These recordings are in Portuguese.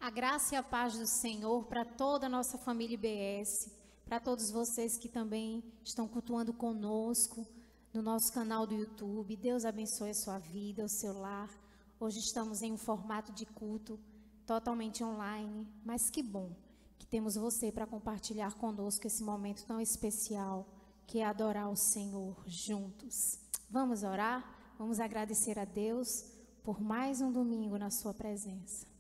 A graça e a paz do Senhor para toda a nossa família IBS, para todos vocês que também estão cultuando conosco no nosso canal do YouTube. Deus abençoe a sua vida, o seu lar. Hoje estamos em um formato de culto totalmente online, mas que bom que temos você para compartilhar conosco esse momento tão especial, que é adorar o Senhor juntos. Vamos orar? Vamos agradecer a Deus por mais um domingo na sua presença.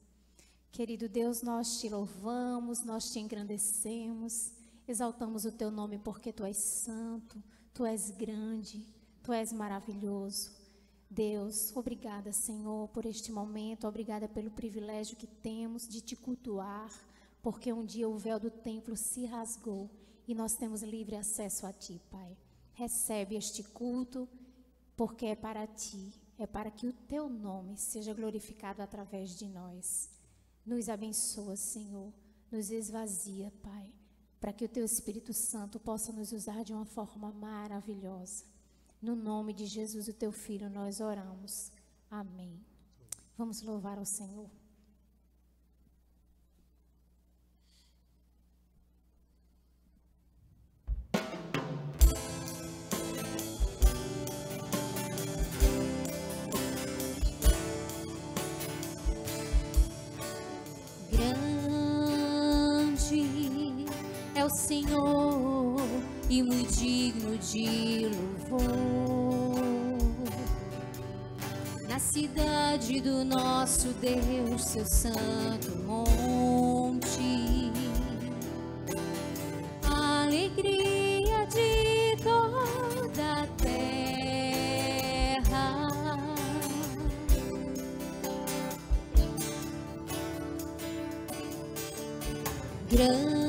Querido Deus, nós te louvamos, nós te engrandecemos, exaltamos o teu nome porque tu és santo, tu és grande, tu és maravilhoso. Deus, obrigada, Senhor, por este momento, obrigada pelo privilégio que temos de te cultuar, porque um dia o véu do templo se rasgou e nós temos livre acesso a ti, Pai. Recebe este culto, porque é para ti, é para que o teu nome seja glorificado através de nós. Nos abençoa, Senhor, nos esvazia, Pai, para que o Teu Espírito Santo possa nos usar de uma forma maravilhosa. No nome de Jesus, o Teu Filho, nós oramos. Amém. Vamos louvar ao Senhor. É o Senhor e muito digno de louvor. Na cidade do nosso Deus, seu santo monte, a alegria de toda a terra. Grande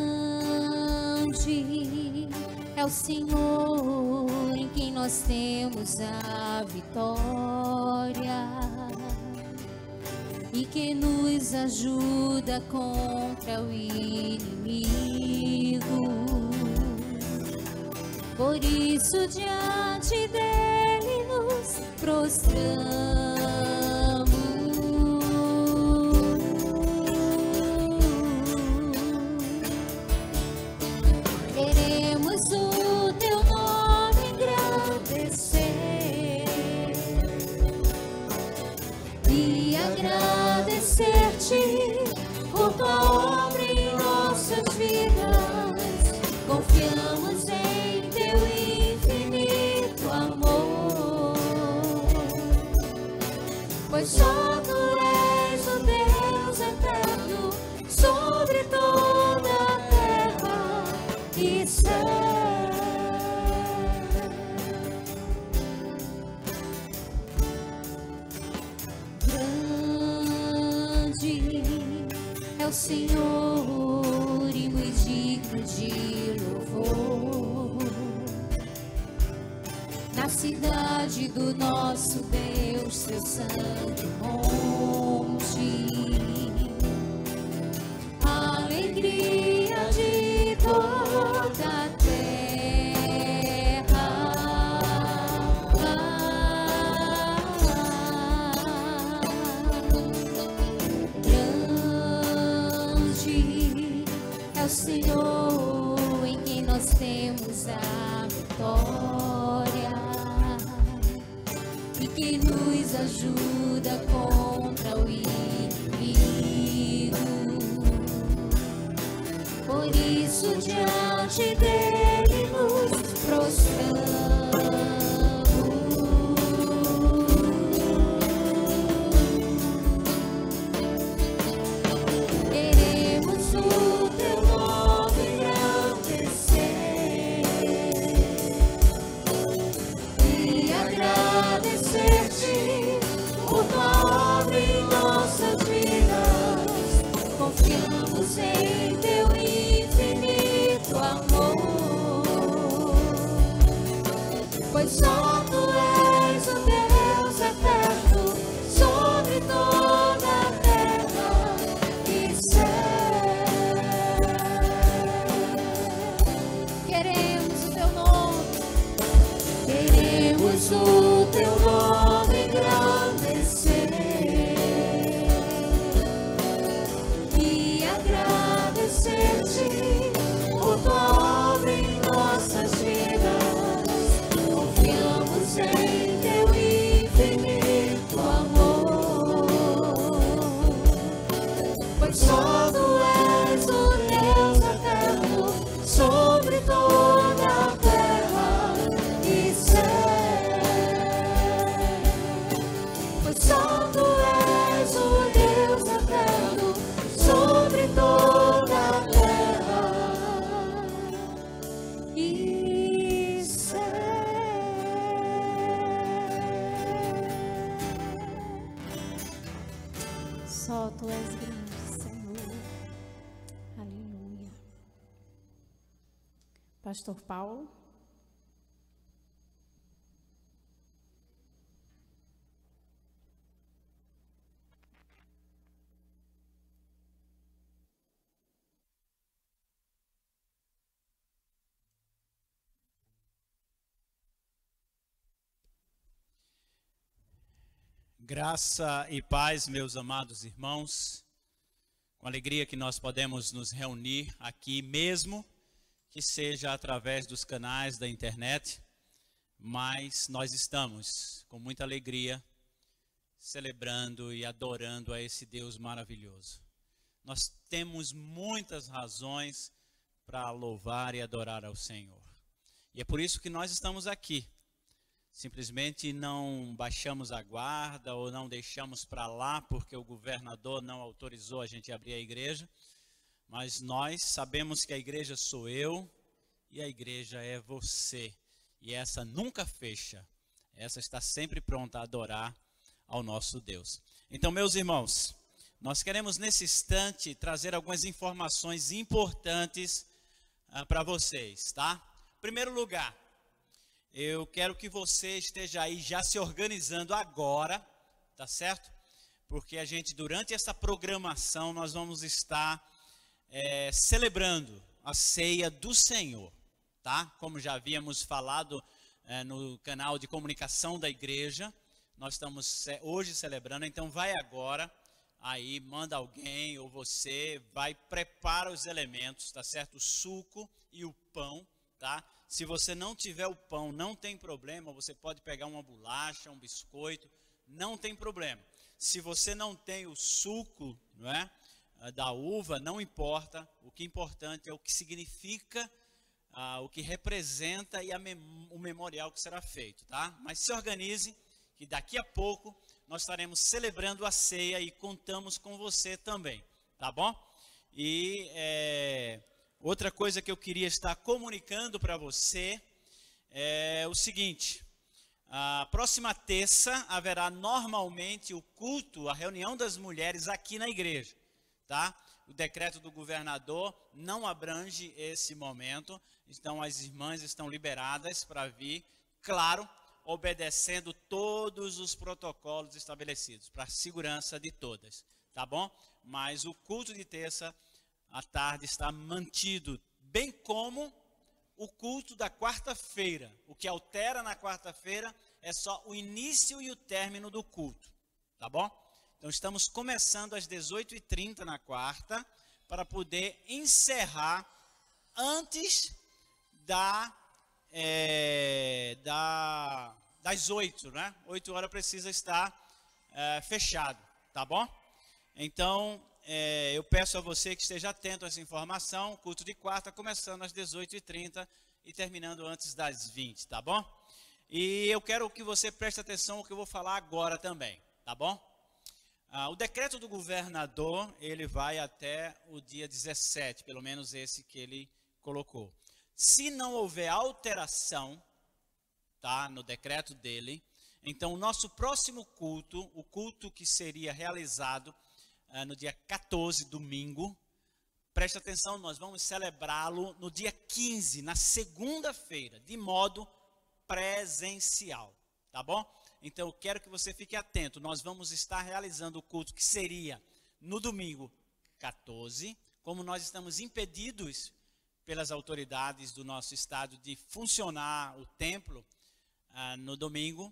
é o Senhor em quem nós temos a vitória e que nos ajuda contra o inimigo. Por isso diante dele nos prostramos. Por tua obra em nossas vidas, confiamos em teu infinito amor, pois só tu és o Deus eterno sobre toda a terra e céu. É o Senhor e muito digno de louvor. Na cidade do nosso Deus, seu santo monte, a alegria de toda a terra. É o Senhor em quem nós temos a vitória e que nos ajuda contra o inimigo. Por isso diante dele nos prostramos. Confiamos em teu infinito amor, só tu és o Deus eterno sobre toda a terra e céu. Pois só tu és o Deus eterno sobre toda a terra e céu. Só tu és grande, Senhor. Aleluia. Pastor Paulo. Graça e paz, meus amados irmãos, com alegria que nós podemos nos reunir aqui, mesmo que seja através dos canais da internet, mas nós estamos com muita alegria celebrando e adorando a esse Deus maravilhoso. Nós temos muitas razões para louvar e adorar ao Senhor, e é por isso que nós estamos aqui. Simplesmente não baixamos a guarda ou não deixamos para lá porque o governador não autorizou a gente abrir a igreja. Mas nós sabemos que a igreja sou eu e a igreja é você. E essa nunca fecha. Essa está sempre pronta a adorar ao nosso Deus. Então, meus irmãos, nós queremos nesse instante trazer algumas informações importantes para vocês, tá? Em primeiro lugar, eu quero que você esteja aí já se organizando agora, tá certo? Porque a gente, durante essa programação, nós vamos estar celebrando a ceia do Senhor, tá? Como já havíamos falado no canal de comunicação da igreja, nós estamos hoje celebrando, então vai agora, aí manda alguém ou você, vai, prepara os elementos, tá certo? O suco e o pão, tá? Se você não tiver o pão, não tem problema, você pode pegar uma bolacha, um biscoito, não tem problema. Se você não tem o suco, não é, da uva, não importa, o que é importante é o que significa, o que representa e o memorial que será feito, tá? Mas se organize, que daqui a pouco nós estaremos celebrando a ceia e contamos com você também, tá bom? E outra coisa que eu queria estar comunicando para você é o seguinte: a próxima terça haverá normalmente o culto, a reunião das mulheres aqui na igreja, tá? O decreto do governador não abrange esse momento, então as irmãs estão liberadas para vir, claro, obedecendo todos os protocolos estabelecidos, para a segurança de todas, tá bom? Mas o culto de terça à tarde está mantido, bem como o culto da quarta-feira. O que altera na quarta-feira é só o início e o término do culto, tá bom? Então estamos começando às 18h30 na quarta, para poder encerrar antes das 8, né? 8 horas precisa estar fechado, tá bom? Então, eu peço a você que esteja atento a essa informação. O culto de quarta começando às 18h30 e terminando antes das 20, tá bom? E eu quero que você preste atenção no que eu vou falar agora também, tá bom? O decreto do governador, ele vai até o dia 17, pelo menos esse que ele colocou. Se não houver alteração, tá, no decreto dele, então o nosso próximo culto, o culto que seria realizado no dia 14, domingo, preste atenção, nós vamos celebrá-lo no dia 15, na segunda-feira, de modo presencial, tá bom? Então eu quero que você fique atento, nós vamos estar realizando o culto que seria no domingo 14, como nós estamos impedidos pelas autoridades do nosso estado de funcionar o templo no domingo,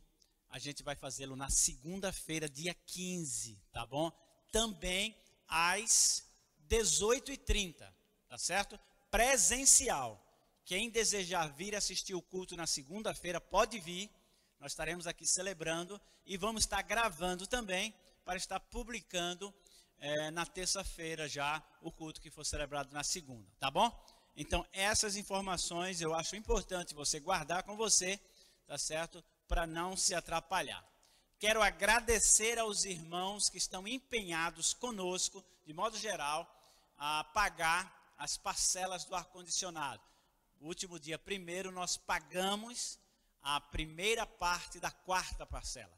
a gente vai fazê-lo na segunda-feira, dia 15, tá bom? Também às 18h30, tá certo? Presencial. Quem desejar vir assistir o culto na segunda-feira, pode vir. Nós estaremos aqui celebrando e vamos estar gravando também para estar publicando na terça-feira já o culto que for celebrado na segunda, tá bom? Então essas informações eu acho importante você guardar com você, tá certo? Para não se atrapalhar. Quero agradecer aos irmãos que estão empenhados conosco, de modo geral, a pagar as parcelas do ar-condicionado. O último dia 1º nós pagamos a primeira parte da 4ª parcela.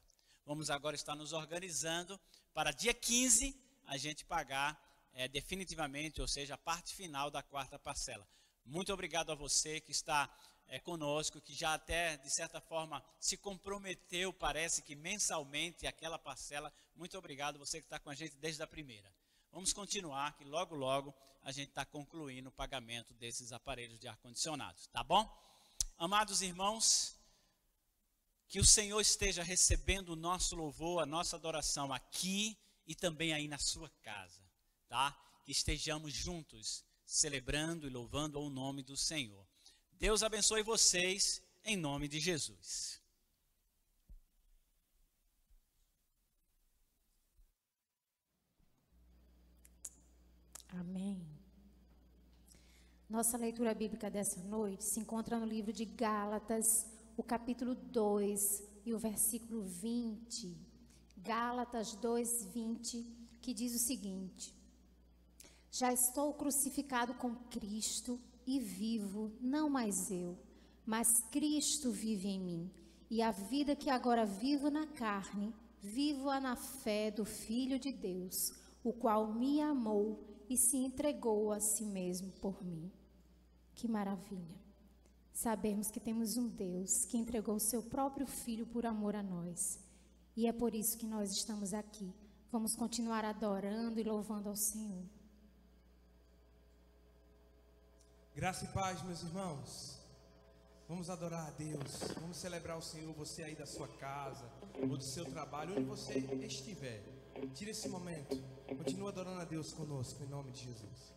Vamos agora estar nos organizando para dia 15 a gente pagar definitivamente, ou seja, a parte final da 4ª parcela. Muito obrigado a você que está conosco, que já até, de certa forma, se comprometeu, parece que mensalmente, aquela parcela. Muito obrigado você que está com a gente desde a primeira. Vamos continuar, que logo, logo, a gente está concluindo o pagamento desses aparelhos de ar-condicionado, tá bom? Amados irmãos, que o Senhor esteja recebendo o nosso louvor, a nossa adoração aqui e também aí na sua casa, tá? Que estejamos juntos, celebrando e louvando o nome do Senhor. Deus abençoe vocês, em nome de Jesus. Amém. Nossa leitura bíblica dessa noite se encontra no livro de Gálatas, o capítulo 2 e o versículo 20. Gálatas 2, 20, que diz o seguinte: já estou crucificado com Cristo e vivo, não mais eu, mas Cristo vive em mim. E a vida que agora vivo na carne, vivo-a na fé do Filho de Deus, o qual me amou e se entregou a si mesmo por mim. Que maravilha! Sabemos que temos um Deus que entregou o seu próprio Filho por amor a nós. E é por isso que nós estamos aqui. Vamos continuar adorando e louvando ao Senhor. Graça e paz, meus irmãos. Vamos adorar a Deus. Vamos celebrar o Senhor, você aí da sua casa ou do seu trabalho, onde você estiver. Tire esse momento. Continua adorando a Deus conosco, em nome de Jesus.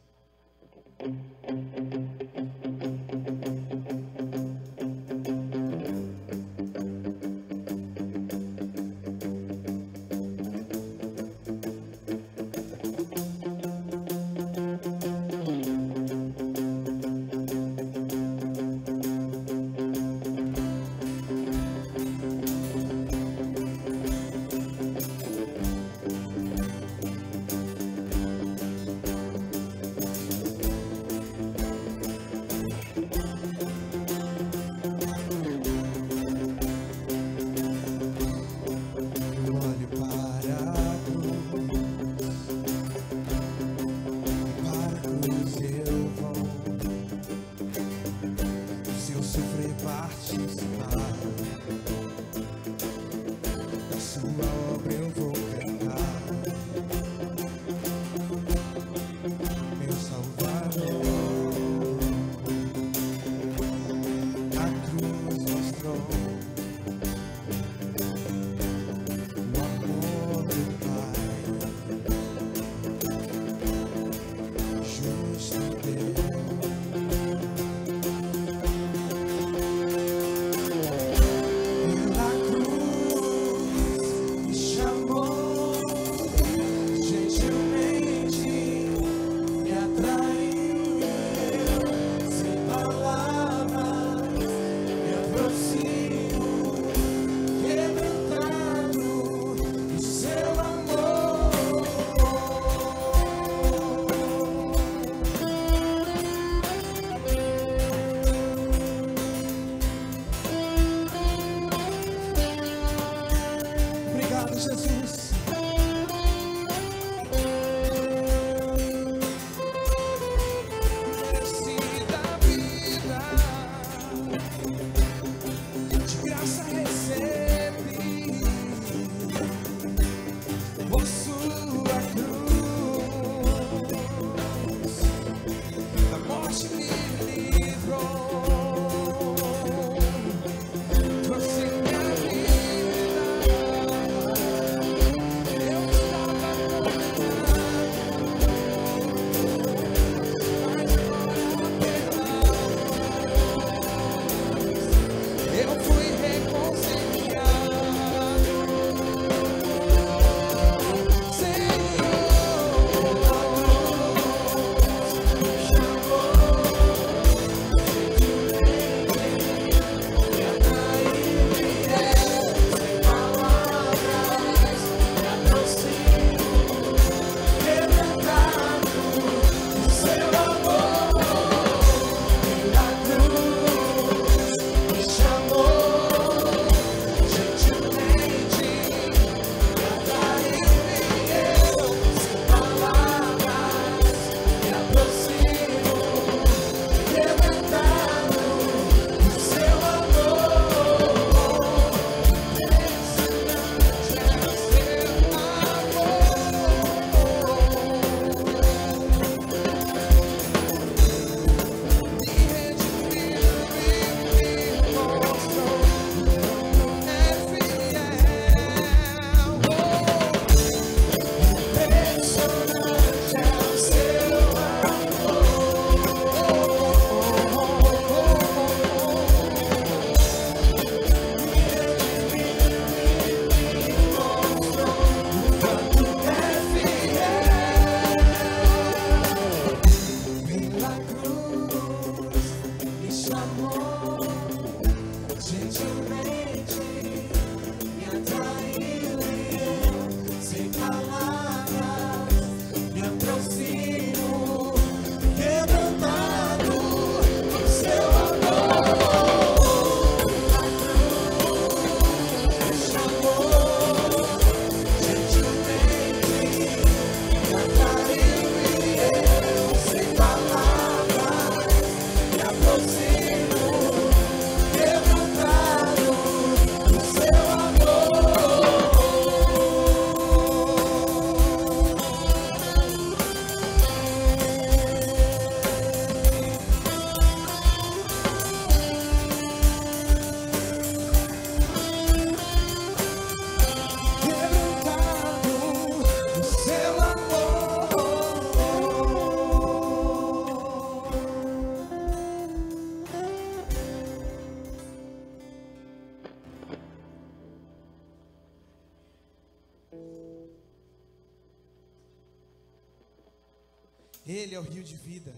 Ele é o rio de vida.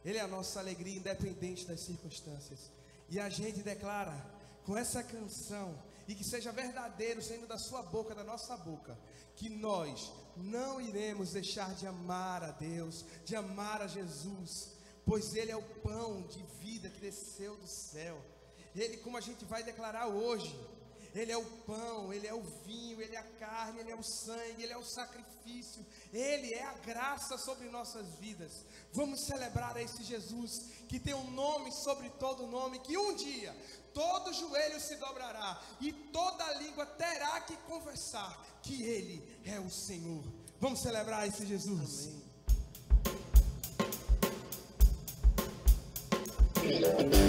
Ele é a nossa alegria independente das circunstâncias. E a gente declara com essa canção, e que seja verdadeiro saindo da sua boca, da nossa boca, que nós não iremos deixar de amar a Deus, de amar a Jesus, pois Ele é o pão de vida que desceu do céu. Ele, como a gente vai declarar hoje, Ele é o pão, Ele é o vinho, Ele é a carne, Ele é o sangue, Ele é o sacrifício, Ele é a graça sobre nossas vidas. Vamos celebrar a esse Jesus que tem um nome sobre todo nome, que um dia todo joelho se dobrará e toda língua terá que confessar que Ele é o Senhor. Vamos celebrar esse Jesus. Amém.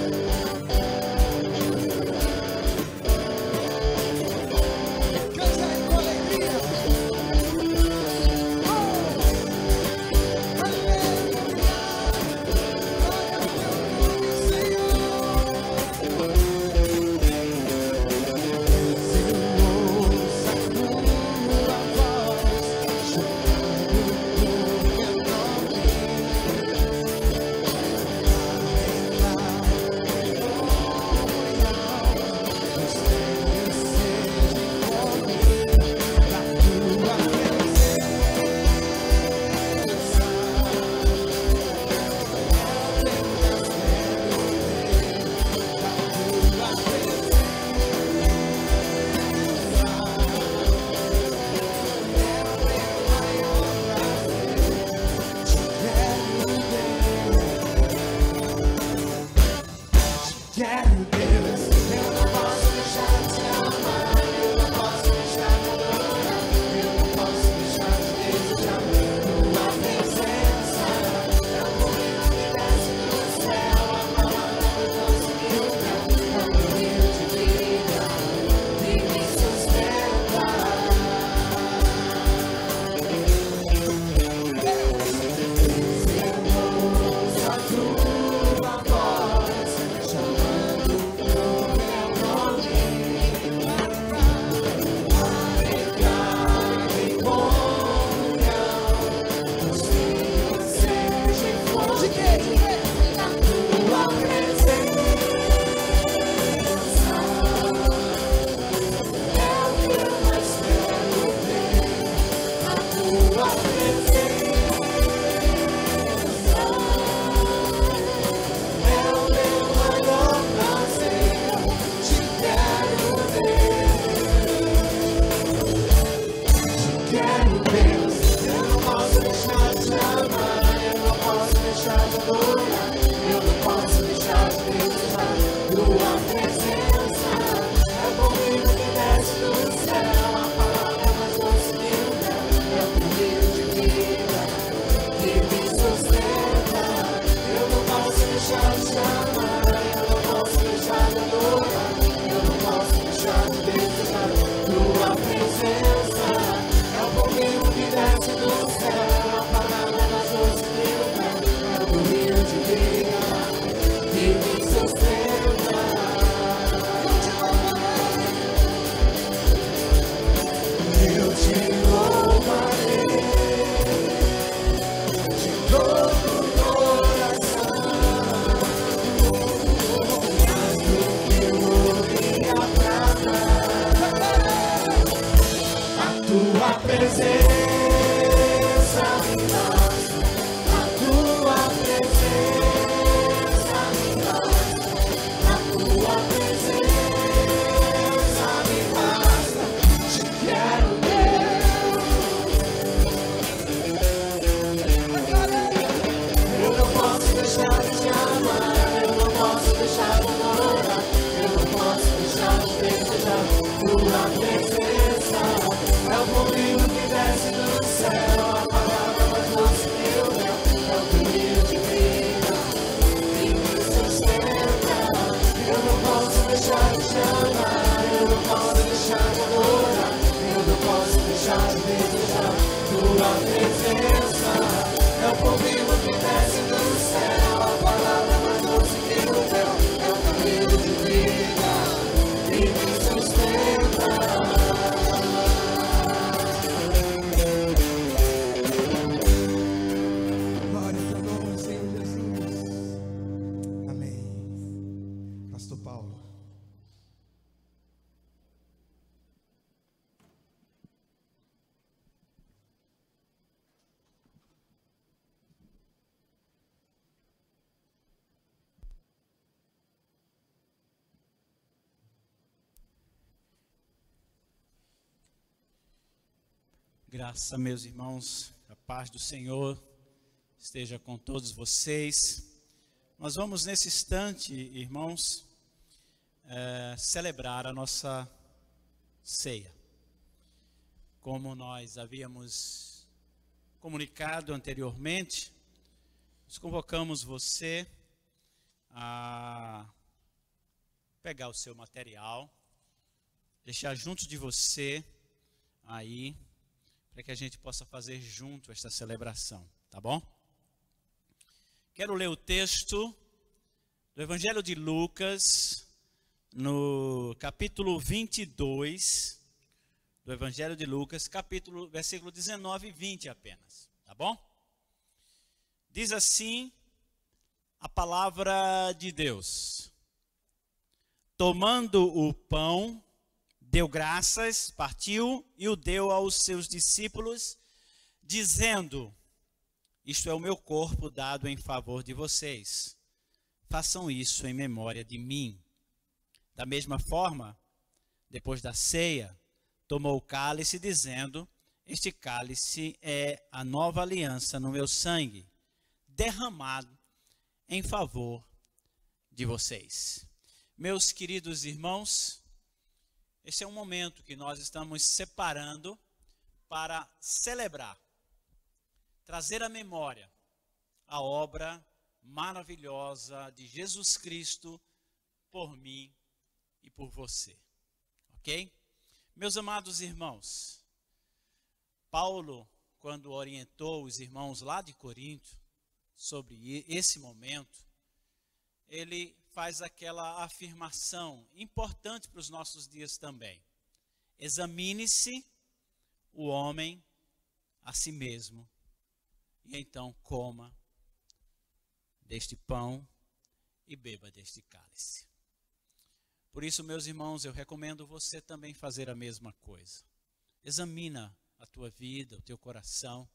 Graça, meus irmãos, a paz do Senhor esteja com todos vocês. Nós vamos nesse instante, irmãos, celebrar a nossa ceia. Como nós havíamos comunicado anteriormente, nós convocamos você a pegar o seu material, deixar junto de você aí, para que a gente possa fazer junto esta celebração, tá bom? Quero ler o texto do Evangelho de Lucas, no capítulo 22, do Evangelho de Lucas, versículo 19 e 20 apenas, tá bom? Diz assim a palavra de Deus: tomando o pão, deu graças, partiu e o deu aos seus discípulos, dizendo: isto é o meu corpo dado em favor de vocês. Façam isso em memória de mim. Da mesma forma, depois da ceia, tomou o cálice, dizendo: este cálice é a nova aliança no meu sangue, derramado em favor de vocês. Meus queridos irmãos, esse é um momento que nós estamos separando para celebrar, trazer à memória a obra maravilhosa de Jesus Cristo por mim e por você, ok? Meus amados irmãos, Paulo, quando orientou os irmãos lá de Corinto sobre esse momento, ele faz aquela afirmação importante para os nossos dias também: examine-se o homem a si mesmo, e então coma deste pão e beba deste cálice. Por isso, meus irmãos, eu recomendo você também fazer a mesma coisa. Examina a tua vida, o teu coração,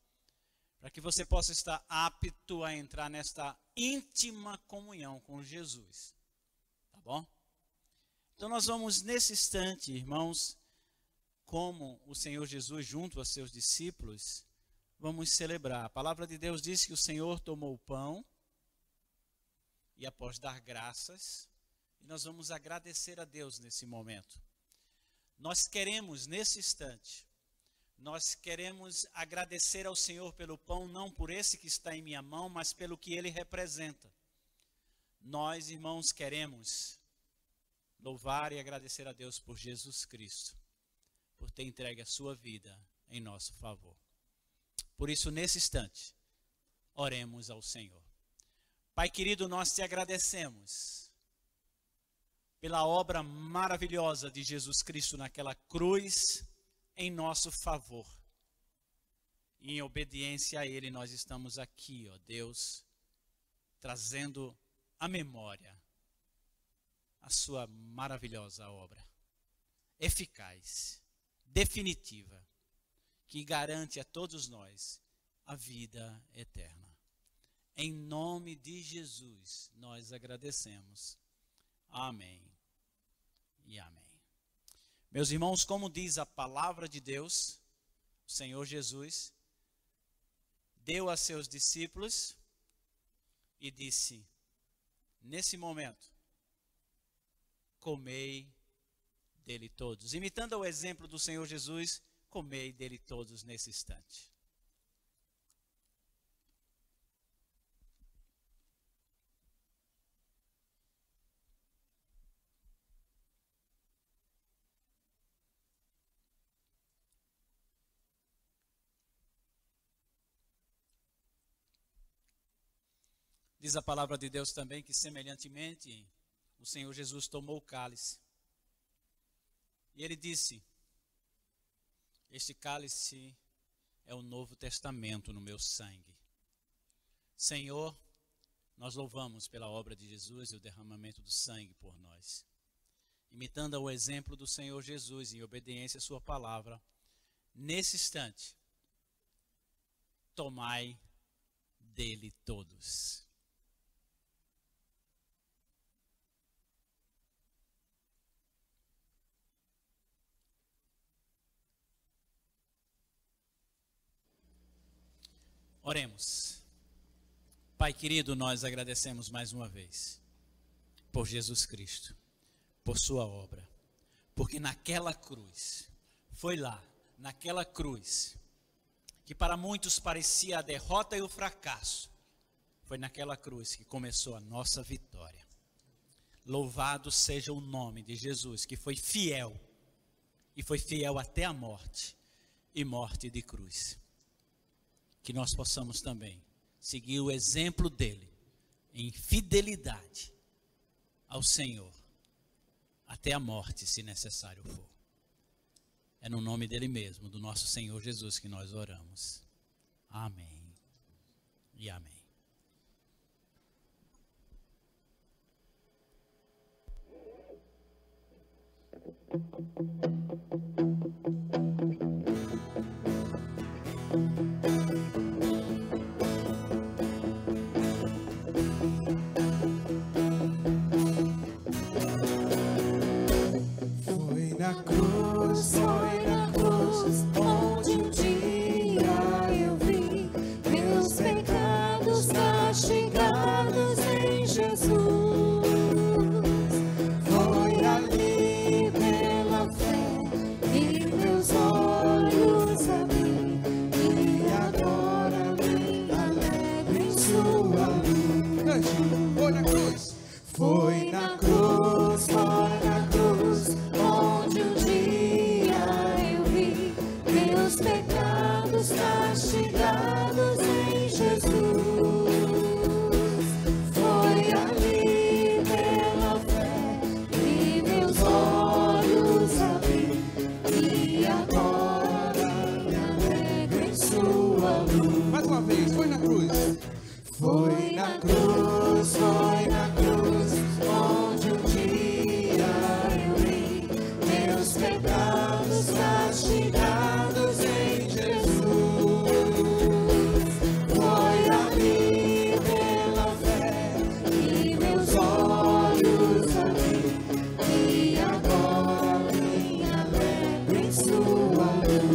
para que você possa estar apto a entrar nesta íntima comunhão com Jesus. Tá bom? Então nós vamos nesse instante, irmãos, como o Senhor Jesus junto a seus discípulos, vamos celebrar. A palavra de Deus diz que o Senhor tomou o pão e após dar graças, e nós vamos agradecer a Deus nesse momento. Nós queremos nesse instante, nós queremos agradecer ao Senhor pelo pão, não por esse que está em minha mão, mas pelo que ele representa. Nós, irmãos, queremos louvar e agradecer a Deus por Jesus Cristo, por ter entregue a sua vida em nosso favor. Por isso, nesse instante, oremos ao Senhor. Pai querido, nós te agradecemos pela obra maravilhosa de Jesus Cristo naquela cruz, em nosso favor. E em obediência a Ele, nós estamos aqui, ó Deus, trazendo à memória a sua maravilhosa obra, eficaz, definitiva, que garante a todos nós a vida eterna. Em nome de Jesus, nós agradecemos. Amém e amém. Meus irmãos, como diz a palavra de Deus, o Senhor Jesus deu a seus discípulos e disse: nesse momento, comei dele todos. Imitando o exemplo do Senhor Jesus, comei dele todos nesse instante. Diz a palavra de Deus também que, semelhantemente, o Senhor Jesus tomou o cálice. E ele disse: este cálice é o Novo Testamento no meu sangue. Senhor, nós louvamos pela obra de Jesus e o derramamento do sangue por nós. Imitando o exemplo do Senhor Jesus, em obediência à sua palavra, nesse instante, tomai dele todos. Oremos. Pai querido, nós agradecemos mais uma vez por Jesus Cristo, por sua obra, porque naquela cruz, foi lá, naquela cruz, que para muitos parecia a derrota e o fracasso, foi naquela cruz que começou a nossa vitória. Louvado seja o nome de Jesus, que foi fiel, e foi fiel até a morte, e morte de cruz. Que nós possamos também seguir o exemplo dele, em fidelidade ao Senhor, até a morte, se necessário for. É no nome dele mesmo, do nosso Senhor Jesus, que nós oramos. Amém e amém. Foi na cruz, onde um dia eu vi meus pecados castigados em Jesus. Foi ali pela fé e meus olhos abri, e agora me alegro em sua luz. Foi na cruz. Foi na cruz, onde um dia eu vi meus pecados castigados em Jesus. Foi ali pela fé e meus olhos abri, e agora me alegro em sua luz. Mais uma vez, foi na cruz. Foi na cruz, onde um dia eu vi meus pecados castigados em Jesus. Foi ali pela fé e meus olhos abri, e agora me alegro em sua luz.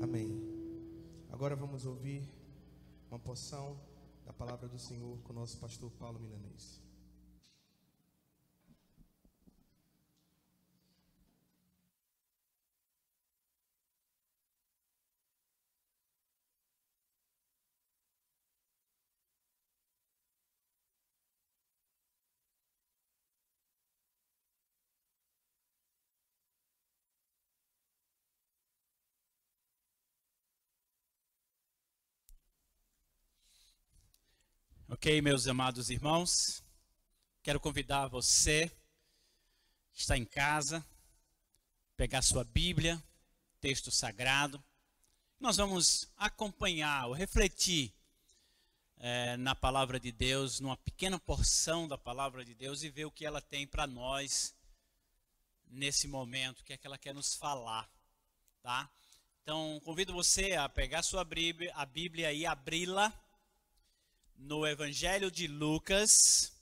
Amém. Agora vamos ouvir uma porção da palavra do Senhor com o nosso pastor Paulo Milanês. Ok, meus amados irmãos, quero convidar você que está em casa, pegar sua Bíblia, texto sagrado. Nós vamos acompanhar ou refletir na palavra de Deus, numa pequena porção da palavra de Deus, e ver o que ela tem para nós nesse momento, o que é que ela quer nos falar, tá? Então, convido você a pegar sua Bíblia, a Bíblia e abri-la no Evangelho de Lucas,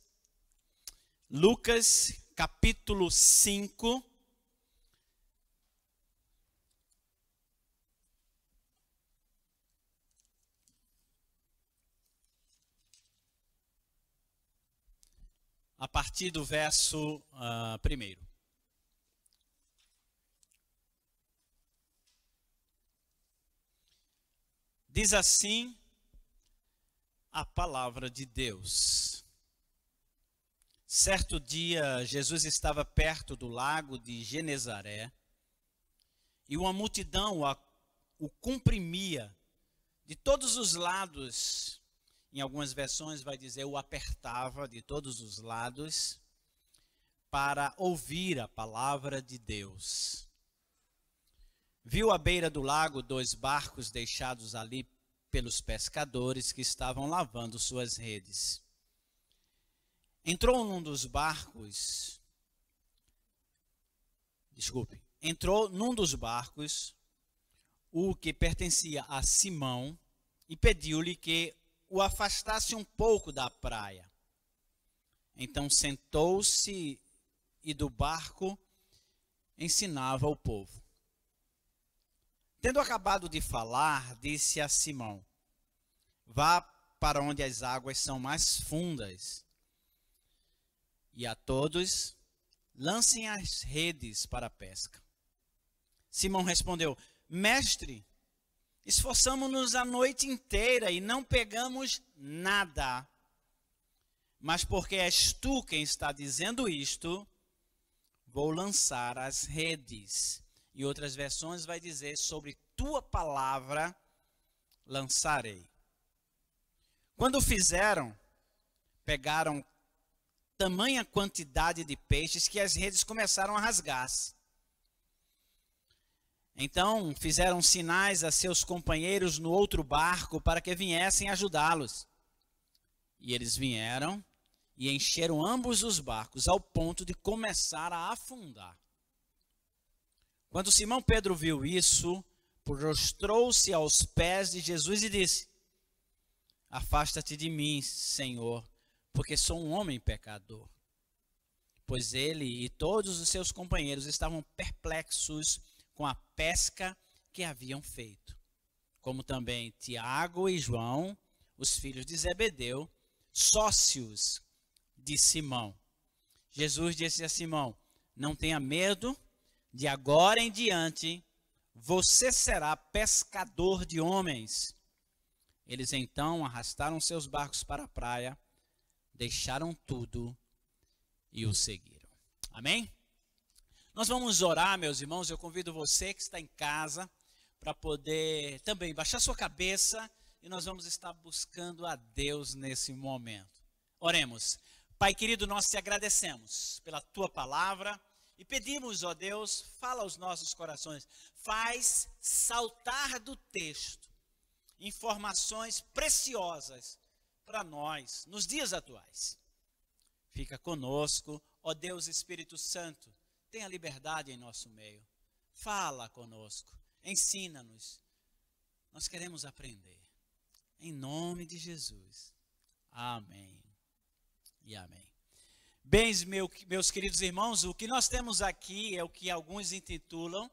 Lucas capítulo 5, a partir do verso 1. Diz assim a palavra de Deus. Certo dia, Jesus estava perto do lago de Genezaré, e uma multidão o comprimia de todos os lados. Em algumas versões vai dizer, o apertava de todos os lados, para ouvir a palavra de Deus. Viu à beira do lago 2 barcos deixados ali pelos pescadores que estavam lavando suas redes. Entrou num dos barcos o que pertencia a Simão, e pediu-lhe que o afastasse um pouco da praia. Então sentou-se e do barco ensinava o povo. Tendo acabado de falar, disse a Simão: vá para onde as águas são mais fundas, e a todos lancem as redes para a pesca. Simão respondeu: mestre, esforçamo-nos a noite inteira e não pegamos nada. Mas porque és tu quem está dizendo isto, vou lançar as redes. E outras versões vai dizer: sobre tua palavra lançarei. Quando fizeram, pegaram tamanha quantidade de peixes que as redes começaram a rasgar-se. Então fizeram sinais a seus companheiros no outro barco para que viessem ajudá-los. E eles vieram e encheram ambos os barcos ao ponto de começar a afundar. Quando Simão Pedro viu isso, prostrou-se aos pés de Jesus e disse: afasta-te de mim, Senhor, porque sou um homem pecador. Pois ele e todos os seus companheiros estavam perplexos com a pesca que haviam feito, como também Tiago e João, os filhos de Zebedeu, sócios de Simão. Jesus disse a Simão: não tenha medo, de agora em diante você será pescador de homens. Eles então arrastaram seus barcos para a praia, deixaram tudo e o seguiram. Amém? Nós vamos orar, meus irmãos. Eu convido você que está em casa para poder também baixar sua cabeça e nós vamos estar buscando a Deus nesse momento. Oremos. Pai querido, nós te agradecemos pela tua palavra e pedimos, ó Deus, fala aos nossos corações, faz saltar do texto informações preciosas para nós nos dias atuais. Fica conosco, ó Deus Espírito Santo, tenha liberdade em nosso meio. Fala conosco, ensina-nos. Nós queremos aprender. Em nome de Jesus. Amém e amém. Bem, meus queridos irmãos, o que nós temos aqui é o que alguns intitulam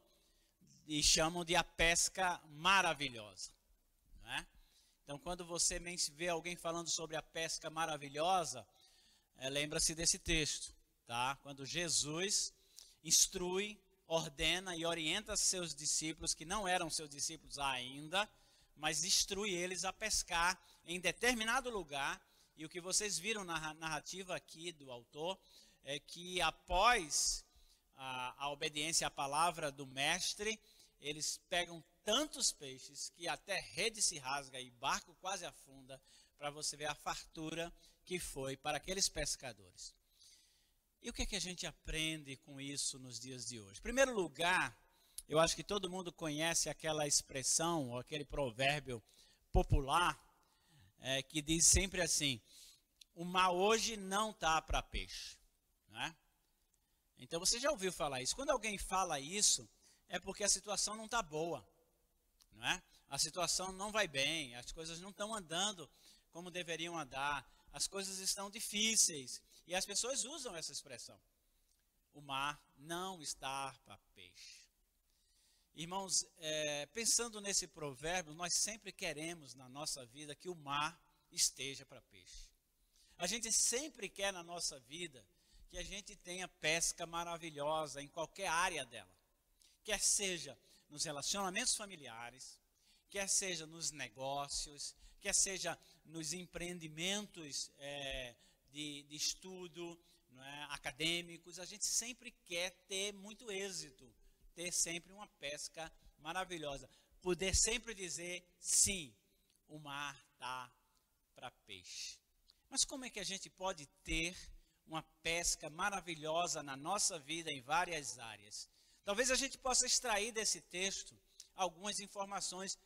e chamam de a pesca maravilhosa. Não é? Então, quando você vê alguém falando sobre a pesca maravilhosa, lembra-se desse texto, tá? Quando Jesus instrui, ordena e orienta seus discípulos, que não eram seus discípulos ainda, mas instrui eles a pescar em determinado lugar. E o que vocês viram na narrativa aqui do autor é que após a obediência à palavra do mestre, eles pegam tantos peixes que até rede se rasga e barco quase afunda, para você ver a fartura que foi para aqueles pescadores. E o que é que a gente aprende com isso nos dias de hoje? Em primeiro lugar, eu acho que todo mundo conhece aquela expressão, ou aquele provérbio popular, que diz sempre assim: o mar hoje não está para peixe. Não é? Então você já ouviu falar isso. Quando alguém fala isso, é porque a situação não está boa. Não é? A situação não vai bem, as coisas não estão andando como deveriam andar, as coisas estão difíceis. E as pessoas usam essa expressão: o mar não está para peixe. Irmãos, pensando nesse provérbio, nós sempre queremos na nossa vida que o mar esteja para peixe. A gente sempre quer na nossa vida que a gente tenha pesca maravilhosa em qualquer área dela. Quer seja nos relacionamentos familiares, quer seja nos negócios, quer seja nos empreendimentos de estudo, não é, acadêmicos. A gente sempre quer ter muito êxito, ter sempre uma pesca maravilhosa, poder sempre dizer: sim, o mar está para peixe. Mas como é que a gente pode ter uma pesca maravilhosa na nossa vida em várias áreas? Talvez a gente possa extrair desse texto algumas informações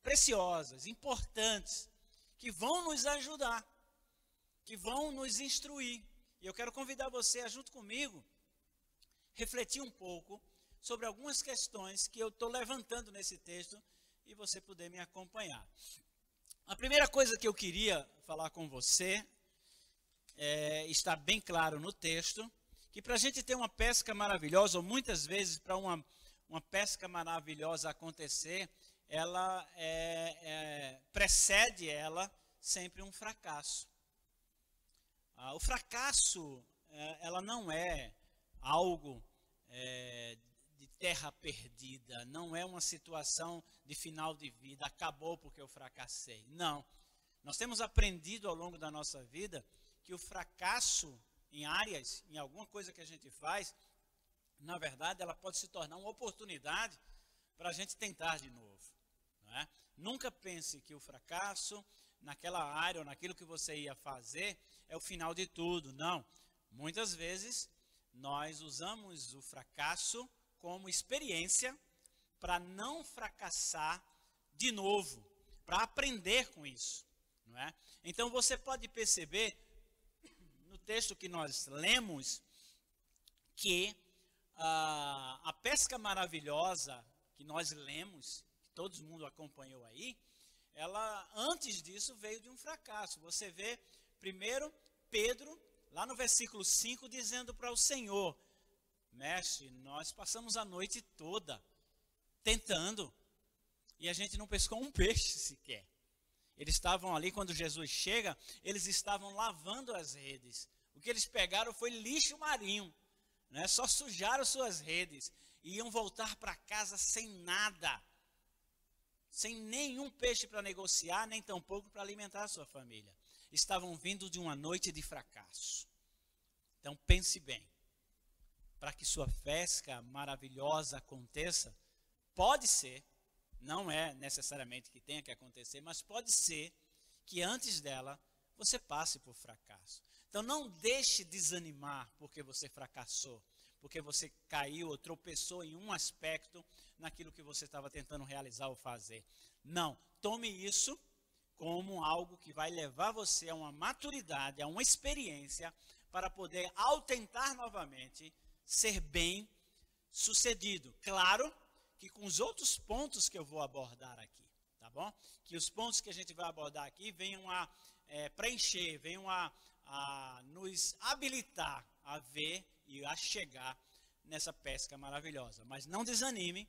preciosas, importantes, que vão nos ajudar, que vão nos instruir. E eu quero convidar você a, junto comigo, refletir um pouco sobre algumas questões que eu estou levantando nesse texto e você poder me acompanhar. A primeira coisa que eu queria falar com você, está bem claro no texto, que para a gente ter uma pesca maravilhosa, ou muitas vezes para uma uma pesca maravilhosa acontecer, ela precede ela sempre um fracasso. O fracasso, ela não é algo de terra perdida, não é uma situação de final de vida, acabou porque eu fracassei. Não. Nós temos aprendido ao longo da nossa vida que o fracasso em áreas, em alguma coisa que a gente faz, na verdade, ela pode se tornar uma oportunidade para a gente tentar de novo. Não é? Nunca pense que o fracasso naquela área ou naquilo que você ia fazer é o final de tudo. Não. Muitas vezes nós usamos o fracasso como experiência para não fracassar de novo, para aprender com isso. Não é? Então você pode perceber no texto que nós lemos que a pesca maravilhosa que nós lemos, que todo mundo acompanhou aí, ela antes disso veio de um fracasso. Você vê primeiro Pedro, lá no versículo 5, dizendo para o Senhor: mestre, nós passamos a noite toda tentando e a gente não pescou um peixe sequer. Eles estavam ali, quando Jesus chega, eles estavam lavando as redes. O que eles pegaram foi lixo marinho, né? Só sujaram suas redes e iam voltar para casa sem nada, sem nenhum peixe para negociar, nem tampouco para alimentar a sua família. Estavam vindo de uma noite de fracasso. Então pense bem, para que sua pesca maravilhosa aconteça, pode ser, não é necessariamente que tenha que acontecer, mas pode ser que antes dela você passe por fracasso. Então não deixe desanimar porque você fracassou, porque você caiu ou tropeçou em um aspecto naquilo que você estava tentando realizar ou fazer. Não, tome isso como algo que vai levar você a uma maturidade, a uma experiência para poder, ao tentar novamente, ser bem sucedido. Claro que com os outros pontos que eu vou abordar aqui, tá bom? Que os pontos que a gente vai abordar aqui venham a preencher, venham a nos habilitar a ver e a chegar nessa pesca maravilhosa. Mas não desanime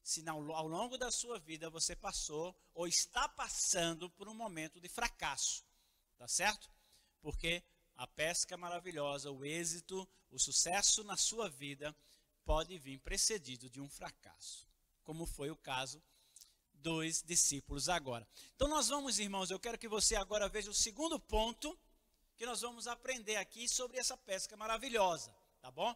se ao longo da sua vida você passou ou está passando por um momento de fracasso, tá certo? Porque a pesca maravilhosa, o êxito, o sucesso na sua vida pode vir precedido de um fracasso, como foi o caso dos discípulos agora. Então nós vamos, irmãos, eu quero que você agora veja o segundo ponto que nós vamos aprender aqui sobre essa pesca maravilhosa, tá bom?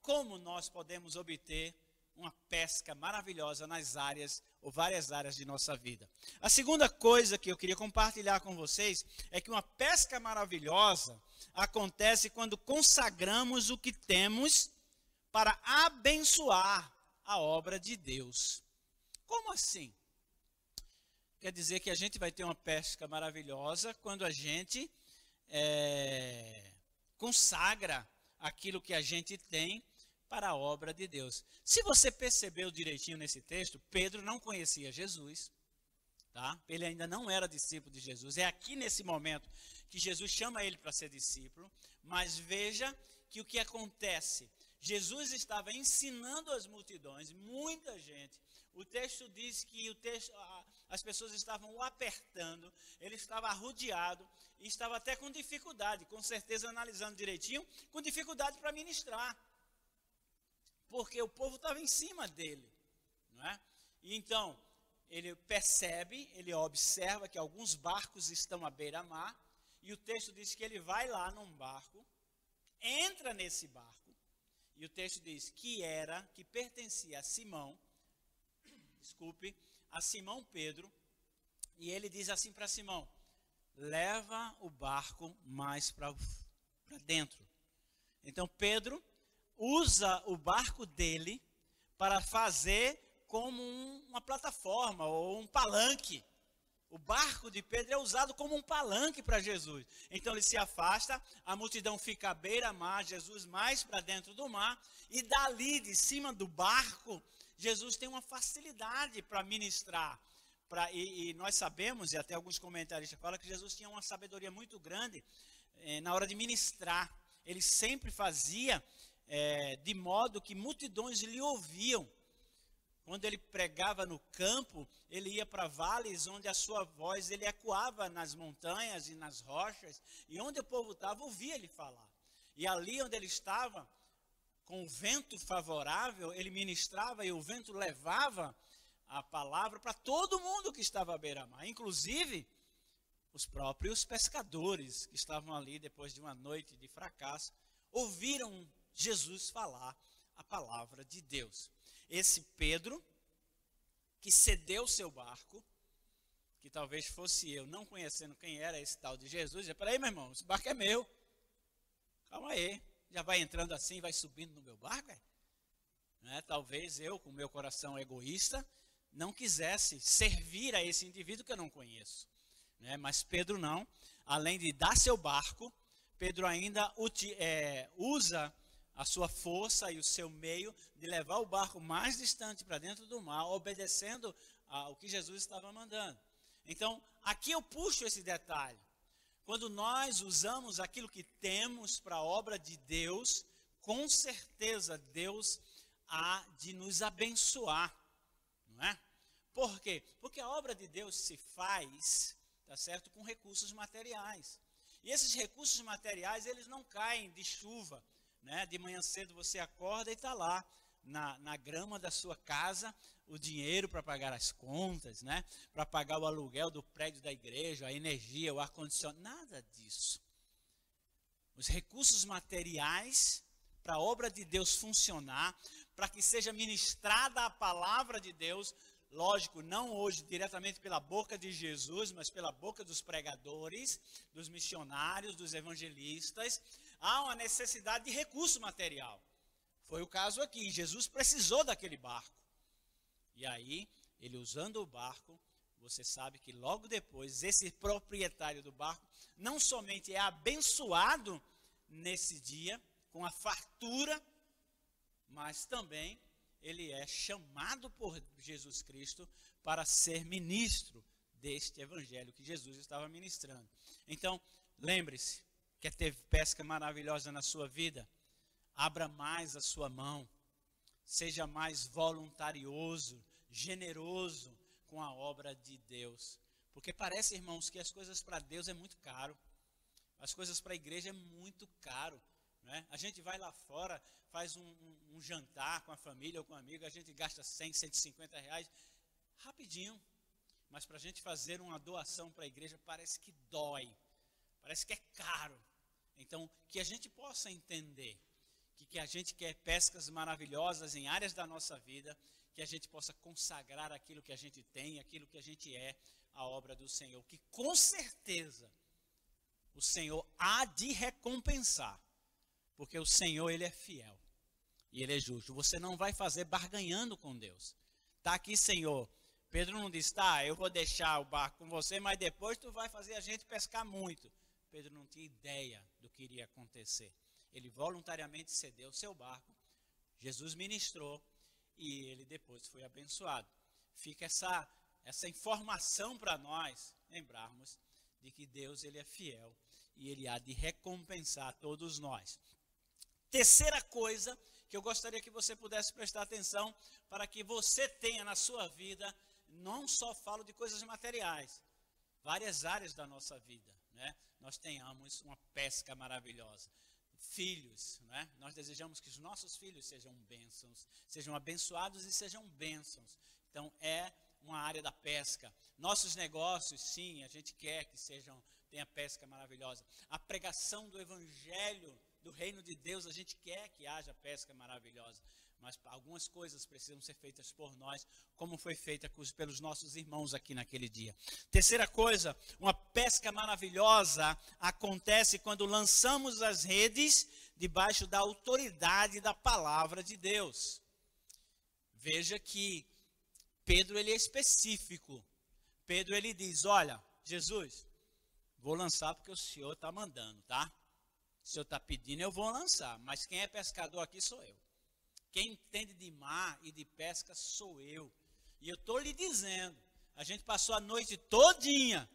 Como nós podemos obter uma pesca maravilhosa nas áreas ou várias áreas de nossa vida. A segunda coisa que eu queria compartilhar com vocês é que uma pesca maravilhosa acontece quando consagramos o que temos para abençoar a obra de Deus. Como assim? Quer dizer que a gente vai ter uma pesca maravilhosa quando a gente consagra aquilo que a gente tem para a obra de Deus. Se você percebeu direitinho nesse texto, Pedro não conhecia Jesus, tá? Ele ainda não era discípulo de Jesus. É aqui nesse momento que Jesus chama ele para ser discípulo, mas veja que o que acontece, Jesus estava ensinando as multidões, muita gente. O texto diz que as pessoas estavam o apertando, ele estava arrodeado e estava até com dificuldade, com certeza analisando direitinho, com dificuldade para ministrar. Porque o povo estava em cima dele, não é? E então, ele percebe, ele observa que alguns barcos estão à beira-mar, e o texto diz que ele vai lá num barco, entra nesse barco, e o texto diz que pertencia a Simão, a Simão Pedro, e ele diz assim para Simão: leva o barco mais para dentro. Então Pedro usa o barco dele para fazer como uma plataforma ou um palanque. O barco de Pedro é usado como um palanque para Jesus. Então ele se afasta, a multidão fica à beira-mar, Jesus mais para dentro do mar, e dali, de cima do barco, Jesus tem uma facilidade para ministrar. E nós sabemos, e até alguns comentaristas falam, que Jesus tinha uma sabedoria muito grande na hora de ministrar. Ele sempre fazia de modo que multidões lhe ouviam. Quando ele pregava no campo, ele ia para vales onde a sua voz ele ecoava nas montanhas e nas rochas, e onde o povo estava, ouvia ele falar. E ali onde ele estava, com o vento favorável, ele ministrava e o vento levava a palavra para todo mundo que estava à beira-mar, inclusive os próprios pescadores que estavam ali depois de uma noite de fracasso, ouviram Jesus falar a palavra de Deus. Esse Pedro, que cedeu seu barco, que talvez fosse eu, não conhecendo quem era esse tal de Jesus, disse, peraí, meu irmão, esse barco é meu. Calma aí, já vai entrando assim, vai subindo no meu barco? Né? Talvez eu, com meu coração egoísta, não quisesse servir a esse indivíduo que eu não conheço. Né? Mas Pedro não, além de dar seu barco, Pedro ainda usa a sua força e o seu meio de levar o barco mais distante para dentro do mar, obedecendo ao que Jesus estava mandando. Então, aqui eu puxo esse detalhe. Quando nós usamos aquilo que temos para a obra de Deus, com certeza Deus há de nos abençoar, não é? Por quê? Porque a obra de Deus se faz, tá certo, com recursos materiais. E esses recursos materiais, eles não caem de chuva, né? De manhã cedo você acorda e está lá na grama da sua casa o dinheiro para pagar as contas, né? Para pagar o aluguel do prédio da igreja, a energia, o ar-condicionado, nada disso. Os recursos materiais para a obra de Deus funcionar, para que seja ministrada a palavra de Deus, lógico, não hoje diretamente pela boca de Jesus, mas pela boca dos pregadores, dos missionários, dos evangelistas, há uma necessidade de recurso material. Foi o caso aqui, Jesus precisou daquele barco. E aí, ele usando o barco, você sabe que logo depois, esse proprietário do barco, não somente é abençoado nesse dia, com a fartura, mas também ele é chamado por Jesus Cristo para ser ministro deste evangelho que Jesus estava ministrando. Então, lembre-se, quer ter pesca maravilhosa na sua vida? Abra mais a sua mão, seja mais voluntarioso, generoso com a obra de Deus. Porque parece, irmãos, que as coisas para Deus é muito caro, as coisas para a igreja é muito caro. Né? A gente vai lá fora, faz um jantar com a família ou com um amigo, a gente gasta 100, 150 reais, rapidinho. Mas para a gente fazer uma doação para a igreja parece que dói, parece que é caro. Então, que a gente possa entender que a gente quer pescas maravilhosas em áreas da nossa vida, que a gente possa consagrar aquilo que a gente tem, aquilo que a gente é, à obra do Senhor. Que com certeza o Senhor há de recompensar, porque o Senhor, Ele é fiel e Ele é justo. Você não vai fazer barganhando com Deus. Está aqui, Senhor. Pedro não disse, tá, eu vou deixar o barco com você, mas depois tu vai fazer a gente pescar muito. Pedro não tinha ideia do que iria acontecer. Ele voluntariamente cedeu o seu barco, Jesus ministrou e ele depois foi abençoado. Fica essa informação para nós lembrarmos de que Deus ele é fiel e ele há de recompensar todos nós. Terceira coisa que eu gostaria que você pudesse prestar atenção para que você tenha na sua vida, não só falo de coisas materiais, várias áreas da nossa vida, né? Nós tenhamos uma pesca maravilhosa. Filhos, né? Nós desejamos que os nossos filhos sejam bênçãos, sejam abençoados e sejam bênçãos. Então é uma área da pesca. Nossos negócios, sim, a gente quer que tenha pesca maravilhosa. A pregação do evangelho do reino de Deus, a gente quer que haja pesca maravilhosa. Mas algumas coisas precisam ser feitas por nós, como foi feita pelos nossos irmãos aqui naquele dia. Terceira coisa, uma pesca maravilhosa acontece quando lançamos as redes debaixo da autoridade da palavra de Deus. Veja que Pedro ele é específico. Pedro ele diz, olha, Jesus, vou lançar porque o Senhor está mandando, tá? O Senhor está pedindo, eu vou lançar, mas quem é pescador aqui sou eu. Quem entende de mar e de pesca sou eu. E eu estou lhe dizendo, a gente passou a noite todinha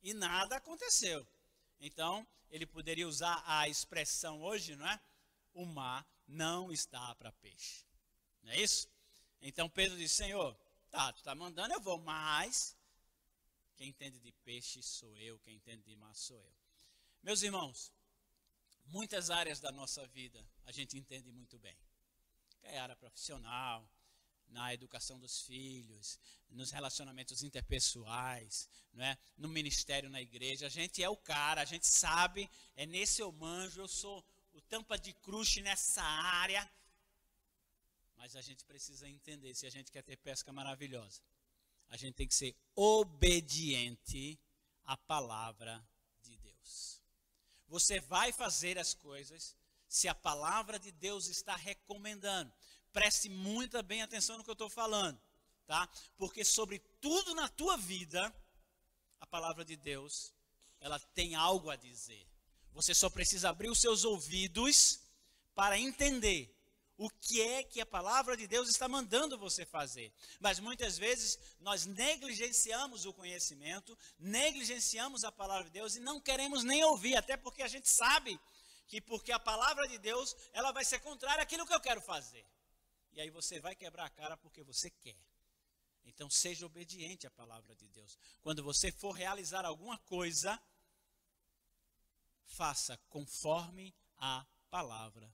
e nada aconteceu. Então, ele poderia usar a expressão hoje, não é? O mar não está para peixe. Não é isso? Então Pedro disse, Senhor, tá, tu está mandando, eu vou, mas quem entende de peixe sou eu, quem entende de mar sou eu. Meus irmãos, muitas áreas da nossa vida a gente entende muito bem. É área profissional, na educação dos filhos, nos relacionamentos interpessoais, não é? No ministério na igreja. A gente é o cara, a gente sabe, é nesse eu manjo, eu sou o tampa de crush nessa área. Mas a gente precisa entender, se a gente quer ter pesca maravilhosa, a gente tem que ser obediente à palavra de Deus. Você vai fazer as coisas se a palavra de Deus está recomendando. Preste muita bem atenção no que eu estou falando, tá? Porque sobre tudo na tua vida, a palavra de Deus, ela tem algo a dizer. Você só precisa abrir os seus ouvidos para entender o que é que a palavra de Deus está mandando você fazer. Mas muitas vezes nós negligenciamos o conhecimento, negligenciamos a palavra de Deus e não queremos nem ouvir, até porque a gente sabe que porque a palavra de Deus, ela vai ser contrária àquilo que eu quero fazer. E aí você vai quebrar a cara porque você quer. Então seja obediente à palavra de Deus. Quando você for realizar alguma coisa, faça conforme a palavra